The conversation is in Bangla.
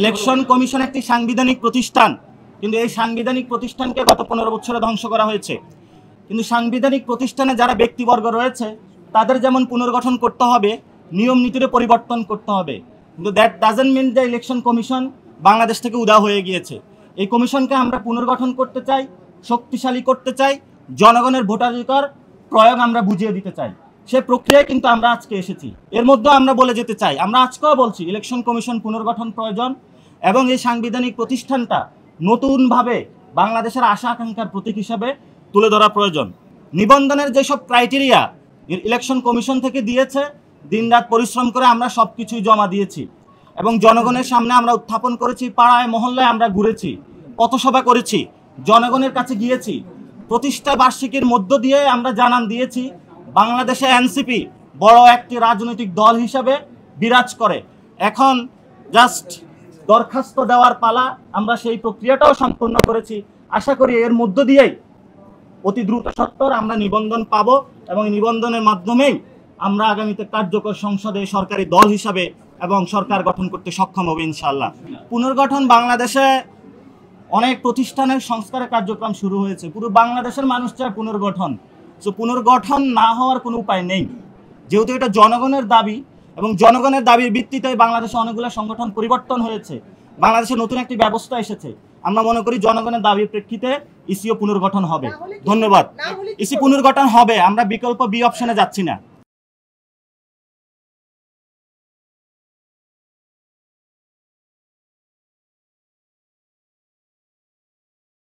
ইলেকশন কমিশন একটি সাংবিধানিক প্রতিষ্ঠান, কিন্তু এই সাংবিধানিক প্রতিষ্ঠানকে গত 15 বছরে ধ্বংস করা হয়েছে। কিন্তু সাংবিধানিক প্রতিষ্ঠানে যারা ব্যক্তিবর্গ রয়েছে তাদের যেমন পুনর্গঠন করতে হবে, নিয়ম নীতির পরিবর্তন করতে হবে, কিন্তু দ্যাট ডাজন্ট মিন যে ইলেকশন কমিশন বাংলাদেশ থেকে উধাও হয়ে গিয়েছে। এই কমিশনকে আমরা পুনর্গঠন করতে চাই, শক্তিশালী করতে চাই, জনগণের ভোটাধিকার প্রয়োগ আমরা বুঝিয়ে দিতে চাই। সে প্রক্রিয়ায় কিন্তু আমরা আজকে এসেছি। এর মধ্যে আমরা বলে যেতে চাই, আমরা আজকেও বলছি ইলেকশন কমিশন পুনর্গঠন প্রয়োজন এবং এই সাংবিধানিক প্রতিষ্ঠানটা নতুনভাবে বাংলাদেশের আশা আকাঙ্ক্ষার প্রতীক হিসাবে তুলে ধরা প্রয়োজন। নিবন্ধনের যেসব ক্রাইটেরিয়া ইলেকশন কমিশন থেকে দিয়েছে, দিনরাত পরিশ্রম করে আমরা সব কিছুই জমা দিয়েছি এবং জনগণের সামনে আমরা উত্থাপন করেছি। পাড়ায় মহল্লায় আমরা ঘুরেছি, পথসভা করেছি, জনগণের কাছে গিয়েছি। প্রতিষ্ঠা বার্ষিকীর মধ্য দিয়ে আমরা জানান দিয়েছি বাংলাদেশে এনসিপি বড় একটি রাজনৈতিক দল হিসাবে বিরাজ করে। এখন জাস্ট দরখাস্ত দেওয়ার পালা। আমরা সেই প্রক্রিয়াটাও সম্পূর্ণ করেছি। আশা করি এর মধ্য দিয়েই অতি দ্রুত সত্বর আমরা নিবন্ধন পাবো এবং নিবন্ধনের মাধ্যমেই আমরা আগামীতে কার্যকর সংসদে সরকারি দল হিসাবে এবং সরকার গঠন করতে সক্ষম হবে ইনশাআল্লাহ। পুনর্গঠন বাংলাদেশে অনেক প্রতিষ্ঠানের সংস্কারের কার্যক্রম শুরু হয়েছে। পুরো বাংলাদেশের মানুষ চায় পুনর্গঠন। সো পুনর্গঠন না হওয়ার কোনো উপায় নেই, যেহেতু এটা জনগণের দাবি এবং জনগণের দাবির ভিত্তিতে বাংলাদেশে অনেকগুলো সংগঠন পরিবর্তন হয়েছে। বাংলাদেশে নতুন একটি ব্যবস্থা এসেছে। আমরা মনে করি জনগণের দাবির প্রেক্ষিতে ইসিও পুনর্গঠন হবে। ধন্যবাদ। ইসি পুনর্গঠন হবে, আমরা বিকল্প বি অপশনে যাচ্ছি না।